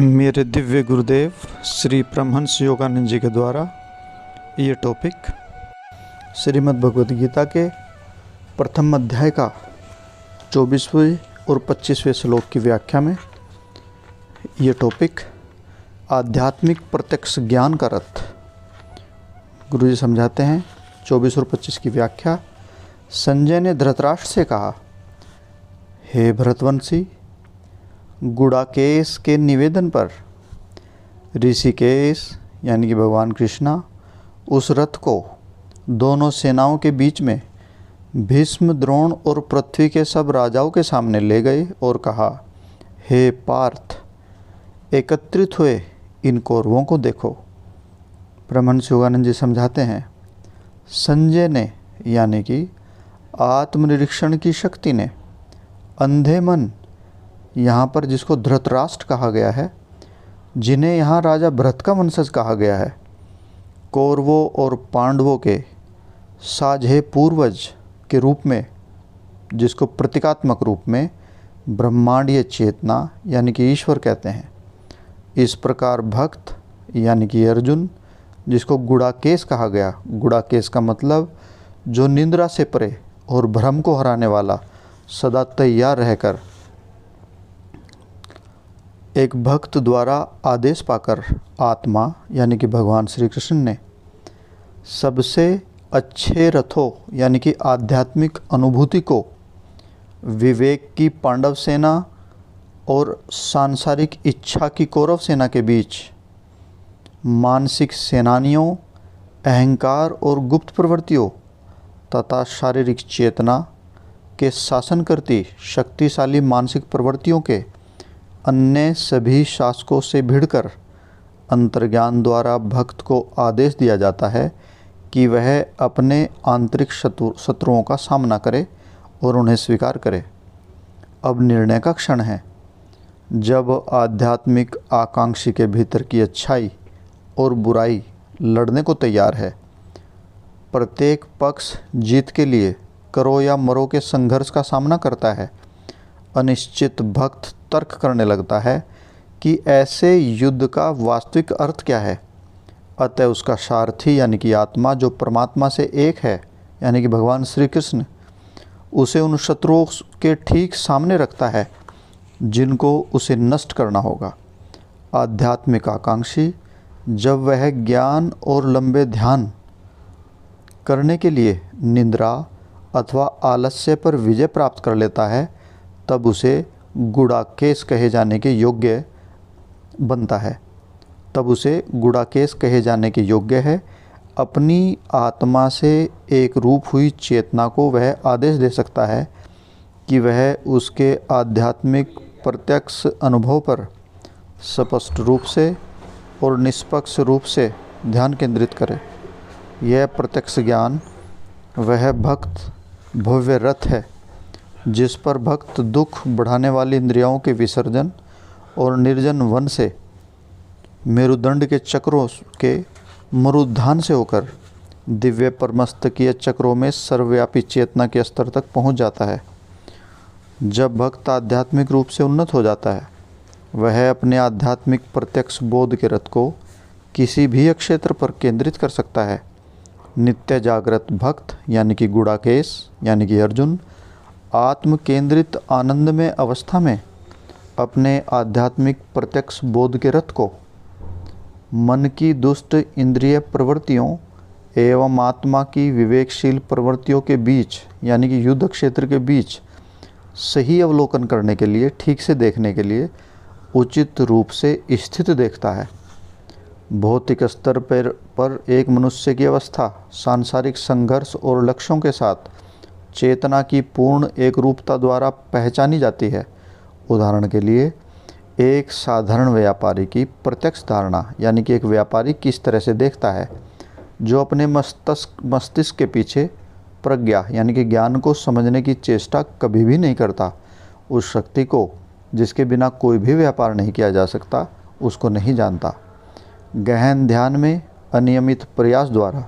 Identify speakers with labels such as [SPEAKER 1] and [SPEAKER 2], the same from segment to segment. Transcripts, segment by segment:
[SPEAKER 1] मेरे दिव्य गुरुदेव श्री परमहंस योगानंद जी के द्वारा ये टॉपिक श्रीमद् भगवद गीता के प्रथम अध्याय का 24वें और 25वें श्लोक की व्याख्या में ये टॉपिक आध्यात्मिक प्रत्यक्ष ज्ञान का रथ। गुरु जी समझाते हैं 24 और 25 की व्याख्या। संजय ने धृतराष्ट्र से कहा, हे भरतवंशी, गुड़ाकेश के निवेदन पर ऋषिकेश यानी कि भगवान कृष्णा उस रथ को दोनों सेनाओं के बीच में भीष्म, द्रोण और पृथ्वी के सब राजाओं के सामने ले गए और कहा, हे पार्थ, एकत्रित हुए इन कौरवों को देखो। परमहंस योगानंद जी समझाते हैं, संजय ने यानी कि आत्मनिरीक्षण की शक्ति ने अंधे मन, यहाँ पर जिसको धृतराष्ट्र कहा गया है, जिन्हें यहाँ राजा भरत का वंशज कहा गया है, कौरवों और पांडवों के साझे पूर्वज के रूप में, जिसको प्रतीकात्मक रूप में ब्रह्मांडीय चेतना यानी कि ईश्वर कहते हैं, इस प्रकार भक्त यानी कि अर्जुन, जिसको गुड़ाकेश कहा गया, गुड़ाकेश का मतलब जो निंद्रा से परे और भ्रम को हराने वाला, सदा तैयार रहकर एक भक्त द्वारा आदेश पाकर आत्मा यानी कि भगवान श्री कृष्ण ने सबसे अच्छे रथों यानी कि आध्यात्मिक अनुभूति को विवेक की पांडव सेना और सांसारिक इच्छा की कौरव सेना के बीच, मानसिक सेनानियों, अहंकार और गुप्त प्रवृत्तियों तथा शारीरिक चेतना के शासन करती शक्तिशाली मानसिक प्रवृत्तियों के अन्य सभी शासकों से भिड़कर अंतर्ज्ञान द्वारा भक्त को आदेश दिया जाता है कि वह अपने आंतरिक शत्रुओं का सामना करे और उन्हें स्वीकार करे। अब निर्णय का क्षण है, जब आध्यात्मिक आकांक्षी के भीतर की अच्छाई और बुराई लड़ने को तैयार है। प्रत्येक पक्ष जीत के लिए करो या मरो के संघर्ष का सामना करता है। अनिश्चित भक्त तर्क करने लगता है कि ऐसे युद्ध का वास्तविक अर्थ क्या है। अतः उसका सारथी यानी कि आत्मा, जो परमात्मा से एक है यानी कि भगवान श्री कृष्ण, उसे उन शत्रुओं के ठीक सामने रखता है जिनको उसे नष्ट करना होगा। आध्यात्मिक आकांक्षी जब वह ज्ञान और लंबे ध्यान करने के लिए निद्रा अथवा आलस्य पर विजय प्राप्त कर लेता है, तब उसे गुड़ाकेश कहे जाने के योग्य बनता है। तब उसे गुड़ाकेश कहे जाने के योग्य है। अपनी आत्मा से एक रूप हुई चेतना को वह आदेश दे सकता है कि वह उसके आध्यात्मिक प्रत्यक्ष अनुभव पर स्पष्ट रूप से और निष्पक्ष रूप से ध्यान केंद्रित करे। यह प्रत्यक्ष ज्ञान वह भक्त भव्य रथ है जिस पर भक्त दुख बढ़ाने वाली इंद्रियों के विसर्जन और निर्जन वन से, मेरुदंड के चक्रों के मरुद्धान से होकर दिव्य परमस्तकीय चक्रों में सर्वव्यापी चेतना के स्तर तक पहुंच जाता है। जब भक्त आध्यात्मिक रूप से उन्नत हो जाता है, वह अपने आध्यात्मिक प्रत्यक्ष बोध के रथ को किसी भी क्षेत्र पर केंद्रित कर सकता है। नित्य जागृत भक्त यानी कि गुड़ाकेश यानी कि अर्जुन, आत्म केंद्रित आनंदमय अवस्था में अपने आध्यात्मिक प्रत्यक्ष बोध के रथ को मन की दुष्ट इंद्रिय प्रवृत्तियों एवं आत्मा की विवेकशील प्रवृत्तियों के बीच यानी कि युद्ध क्षेत्र के बीच सही अवलोकन करने के लिए, ठीक से देखने के लिए उचित रूप से स्थित देखता है। भौतिक स्तर पर एक मनुष्य की अवस्था सांसारिक संघर्ष और लक्ष्यों के साथ चेतना की पूर्ण एक रूपता द्वारा पहचानी जाती है। उदाहरण के लिए, एक साधारण व्यापारी की प्रत्यक्ष धारणा यानी कि एक व्यापारी किस तरह से देखता है, जो अपने मस्तिष्क के पीछे प्रज्ञा यानी कि ज्ञान को समझने की चेष्टा कभी भी नहीं करता, उस शक्ति को जिसके बिना कोई भी व्यापार नहीं किया जा सकता, उसको नहीं जानता। गहन ध्यान में अनियमित प्रयास द्वारा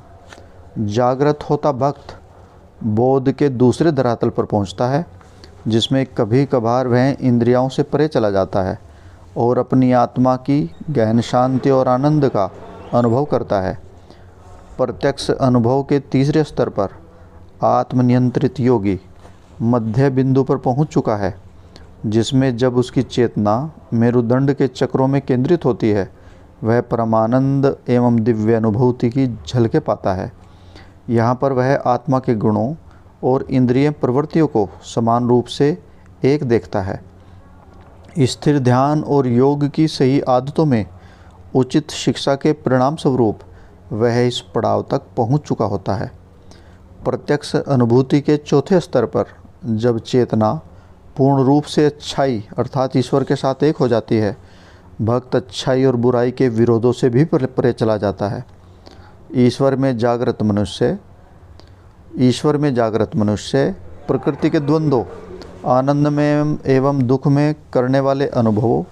[SPEAKER 1] जागृत होता भक्त बोध के दूसरे धरातल पर पहुंचता है, जिसमें कभी कभार वह इंद्रियों से परे चला जाता है और अपनी आत्मा की गहन शांति और आनंद का अनुभव करता है। प्रत्यक्ष अनुभव के तीसरे स्तर पर आत्मनियंत्रित योगी मध्य बिंदु पर पहुंच चुका है, जिसमें जब उसकी चेतना मेरुदंड के चक्रों में केंद्रित होती है, वह परमानंद एवं दिव्य अनुभूति की झलकें पाता है। यहाँ पर वह आत्मा के गुणों और इंद्रिय प्रवृत्तियों को समान रूप से एक देखता है। स्थिर ध्यान और योग की सही आदतों में उचित शिक्षा के परिणाम स्वरूप वह इस पड़ाव तक पहुँच चुका होता है। प्रत्यक्ष अनुभूति के चौथे स्तर पर जब चेतना पूर्ण रूप से अच्छाई अर्थात ईश्वर के साथ एक हो जाती है, भक्त अच्छाई और बुराई के विरोधों से भी परे चला जाता है। ईश्वर में जागृत मनुष्य प्रकृति के द्वंद्वों, आनंद में एवं दुख में करने वाले अनुभवों,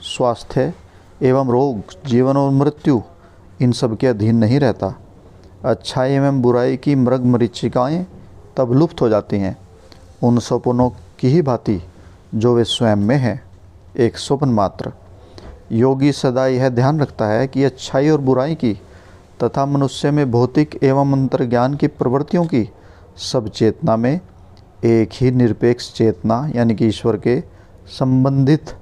[SPEAKER 1] स्वास्थ्य एवं रोग, जीवन और मृत्यु, इन सब के अधीन नहीं रहता। अच्छाई एवं बुराई की मृग मरीचिकाएँ तब लुप्त हो जाती हैं, उन सपनों की ही भांति जो वे स्वयं में हैं, एक स्वप्न मात्र। योगी सदा यह ध्यान रखता है कि अच्छाई और बुराई की तथा मनुष्य में भौतिक एवं अंतर्ज्ञान की प्रवृत्तियों की सब चेतना में एक ही निरपेक्ष चेतना यानी कि ईश्वर के संबंधित,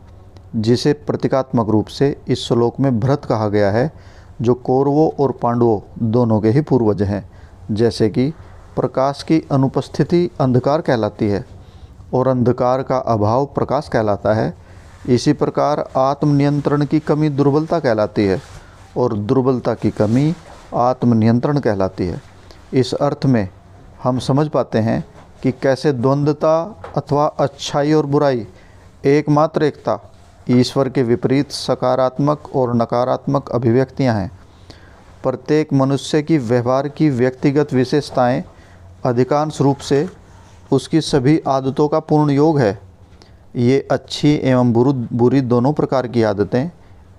[SPEAKER 1] जिसे प्रतीकात्मक रूप से इस श्लोक में भरत कहा गया है, जो कौरवों और पांडवों दोनों के ही पूर्वज हैं। जैसे कि प्रकाश की अनुपस्थिति अंधकार कहलाती है और अंधकार का अभाव प्रकाश कहलाता है, इसी प्रकार आत्मनियंत्रण की कमी दुर्बलता कहलाती है और दुर्बलता की कमी आत्मनियंत्रण कहलाती है। इस अर्थ में हम समझ पाते हैं कि कैसे द्वंद्वता अथवा अच्छाई और बुराई एकमात्र एकता ईश्वर के विपरीत सकारात्मक और नकारात्मक अभिव्यक्तियां हैं। प्रत्येक मनुष्य की व्यवहार की व्यक्तिगत विशेषताएं अधिकांश रूप से उसकी सभी आदतों का पूर्ण योग है। ये अच्छी एवं बुरी दोनों प्रकार की आदतें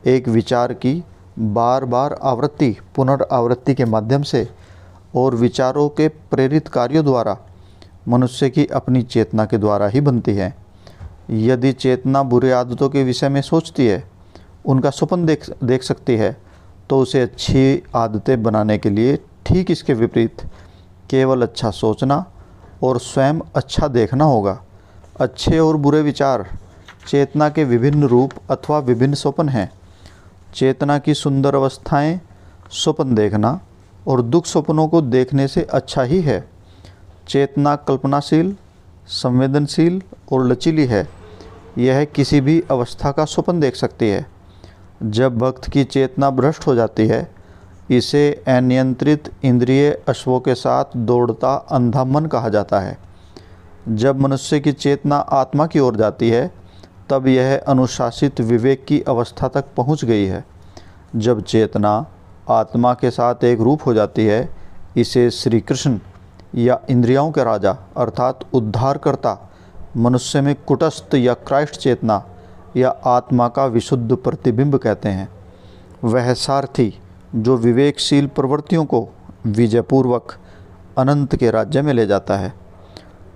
[SPEAKER 1] एक विचार की बार बार पुनरावृत्ति के माध्यम से और विचारों के प्रेरित कार्यों द्वारा मनुष्य की अपनी चेतना के द्वारा ही बनती है। यदि चेतना बुरी आदतों के विषय में सोचती है, उनका स्वप्न देख सकती है, तो उसे अच्छी आदतें बनाने के लिए ठीक इसके विपरीत केवल अच्छा सोचना और स्वयं अच्छा देखना होगा। अच्छे और बुरे विचार चेतना के विभिन्न रूप अथवा विभिन्न स्वप्न हैं। चेतना की सुंदर अवस्थाएं स्वप्न देखना और दुख स्वप्नों को देखने से अच्छा ही है। चेतना कल्पनाशील, संवेदनशील और लचीली है। यह किसी भी अवस्था का स्वप्न देख सकती है। जब भक्त की चेतना भ्रष्ट हो जाती है, इसे अनियंत्रित इंद्रिय अश्वों के साथ दौड़ता अंधा मन कहा जाता है। जब मनुष्य की चेतना आत्मा की ओर जाती है, तब यह अनुशासित विवेक की अवस्था तक पहुंच गई है। जब चेतना आत्मा के साथ एक रूप हो जाती है, इसे श्री कृष्ण या इंद्रियों के राजा अर्थात उद्धारकर्ता मनुष्य में कुटस्थ या क्राइस्ट चेतना या आत्मा का विशुद्ध प्रतिबिंब कहते हैं। वह सारथी जो विवेकशील प्रवृत्तियों को विजयपूर्वक अनंत के राज्य में ले जाता है।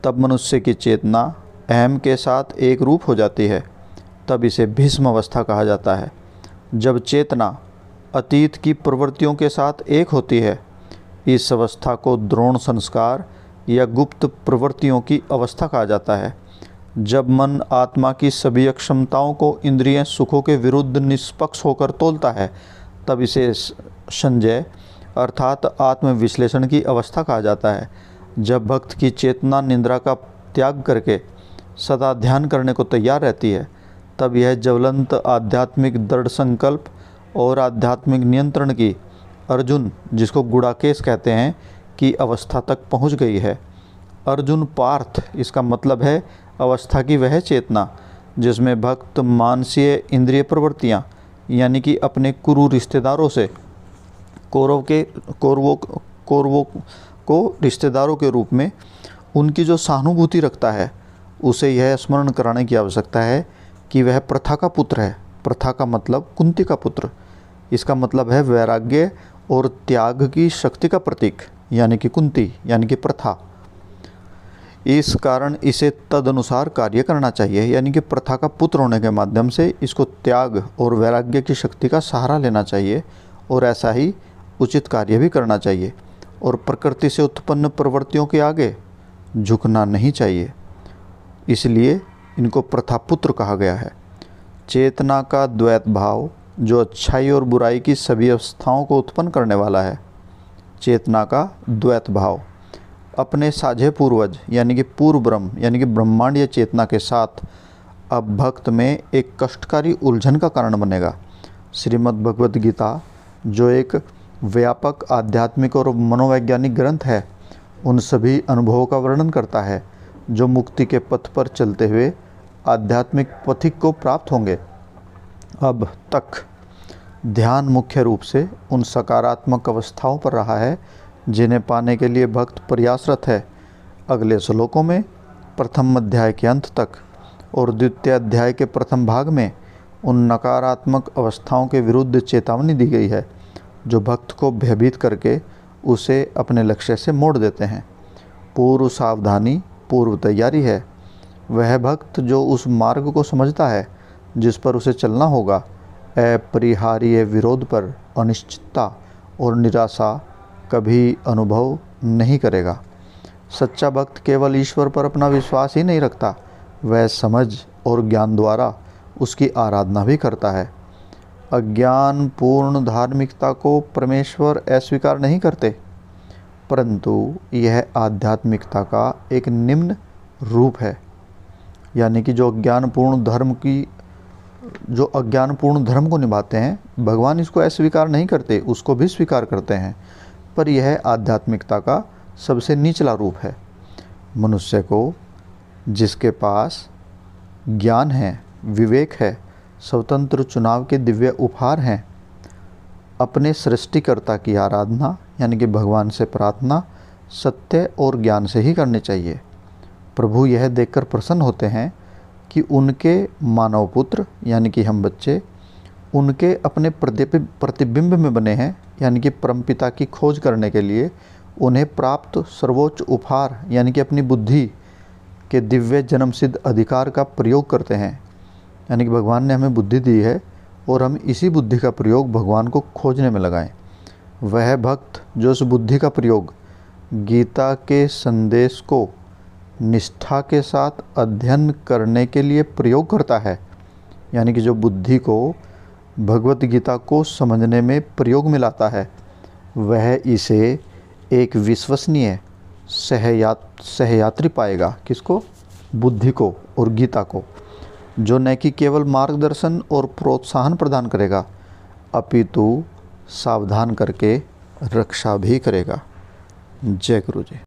[SPEAKER 1] तब मनुष्य की चेतना अहम के साथ एक रूप हो जाती है, तब इसे भीष्म अवस्था कहा जाता है। जब चेतना अतीत की प्रवृत्तियों के साथ एक होती है, इस अवस्था को द्रोण संस्कार या गुप्त प्रवृत्तियों की अवस्था कहा जाता है। जब मन आत्मा की सभी अक्षमताओं को इंद्रिय सुखों के विरुद्ध निष्पक्ष होकर तोलता है, तब इसे संजय अर्थात आत्मविश्लेषण की अवस्था कहा जाता है। जब भक्त की चेतना निंद्रा का त्याग करके सदा ध्यान करने को तैयार रहती है, तब यह ज्वलंत आध्यात्मिक दृढ़ संकल्प और आध्यात्मिक नियंत्रण की अर्जुन, जिसको गुड़ाकेश कहते हैं, की अवस्था तक पहुंच गई है। अर्जुन पार्थ, इसका मतलब है अवस्था की वह चेतना जिसमें भक्त मानसीय इंद्रिय प्रवृत्तियां यानी कि अपने कुरु रिश्तेदारों से कौरवों को रिश्तेदारों के रूप में उनकी जो सहानुभूति रखता है, उसे यह स्मरण कराने की आवश्यकता है कि वह प्रथा का पुत्र है। प्रथा का मतलब कुंती का पुत्र। इसका मतलब है वैराग्य और त्याग की शक्ति का प्रतीक यानी कि कुंती यानी कि प्रथा। इस कारण इसे तदनुसार कार्य करना चाहिए, यानी कि प्रथा का पुत्र होने के माध्यम से इसको त्याग और वैराग्य की शक्ति का सहारा लेना चाहिए और ऐसा ही उचित कार्य भी करना चाहिए और प्रकृति से उत्पन्न प्रवृत्तियों के आगे झुकना नहीं चाहिए। इसलिए इनको प्रथा पुत्र कहा गया है। चेतना का द्वैत भाव जो अच्छाई और बुराई की सभी अवस्थाओं को उत्पन्न करने वाला है। चेतना का द्वैत भाव अपने साझे पूर्वज यानी कि पूर्व ब्रह्म यानी कि ब्रह्मांडीय चेतना के साथ अब भक्त में एक कष्टकारी उलझन का कारण बनेगा। श्रीमद् भगवद गीता जो एक व्यापक आध्यात्मिक और मनोवैज्ञानिक ग्रंथ है, उन सभी अनुभवों का वर्णन करता है जो मुक्ति के पथ पर चलते हुए आध्यात्मिक पथिक को प्राप्त होंगे। अब तक ध्यान मुख्य रूप से उन सकारात्मक अवस्थाओं पर रहा है जिन्हें पाने के लिए भक्त प्रयासरत है। अगले श्लोकों में प्रथम अध्याय के अंत तक और द्वितीय अध्याय के प्रथम भाग में उन नकारात्मक अवस्थाओं के विरुद्ध चेतावनी दी गई है जो भक्त को भयभीत करके उसे अपने लक्ष्य से मोड़ देते हैं। पूर्व सावधानी पूर्व तैयारी है। वह भक्त जो उस मार्ग को समझता है जिस पर उसे चलना होगा, अपरिहार्य विरोध पर अनिश्चितता और निराशा कभी अनुभव नहीं करेगा। सच्चा भक्त केवल ईश्वर पर अपना विश्वास ही नहीं रखता, वह समझ और ज्ञान द्वारा उसकी आराधना भी करता है। अज्ञान पूर्ण धार्मिकता को परमेश्वर अस्वीकार नहीं करते, परंतु यह आध्यात्मिकता का एक निम्न रूप है। यानी कि जो अज्ञानपूर्ण धर्म को निभाते हैं, भगवान इसको अस्वीकार नहीं करते, उसको भी स्वीकार करते हैं, पर यह आध्यात्मिकता का सबसे निचला रूप है। मनुष्य को जिसके पास ज्ञान है, विवेक है, स्वतंत्र चुनाव के दिव्य उपहार हैं, अपने सृष्टिकर्ता की आराधना यानी कि भगवान से प्रार्थना सत्य और ज्ञान से ही करनी चाहिए। प्रभु यह देखकर प्रसन्न होते हैं कि उनके मानव पुत्र यानी कि हम बच्चे उनके अपने प्रतिबिंब में बने हैं, यानी कि परमपिता की खोज करने के लिए उन्हें प्राप्त सर्वोच्च उपहार यानी कि अपनी बुद्धि के दिव्य जन्मसिद्ध अधिकार का प्रयोग करते हैं। यानी कि भगवान ने हमें बुद्धि दी है और हम इसी बुद्धि का प्रयोग भगवान को खोजने में लगाएं। वह भक्त जो उस बुद्धि का प्रयोग गीता के संदेश को निष्ठा के साथ अध्ययन करने के लिए प्रयोग करता है, यानी कि जो बुद्धि को भगवत गीता को समझने में प्रयोग में लाता है, वह इसे एक विश्वसनीय सहयात्री पाएगा। किसको? बुद्धि को और गीता को, जो न कि केवल मार्गदर्शन और प्रोत्साहन प्रदान करेगा अपितु सावधान करके रक्षा भी करेगा। जय गुरु जी।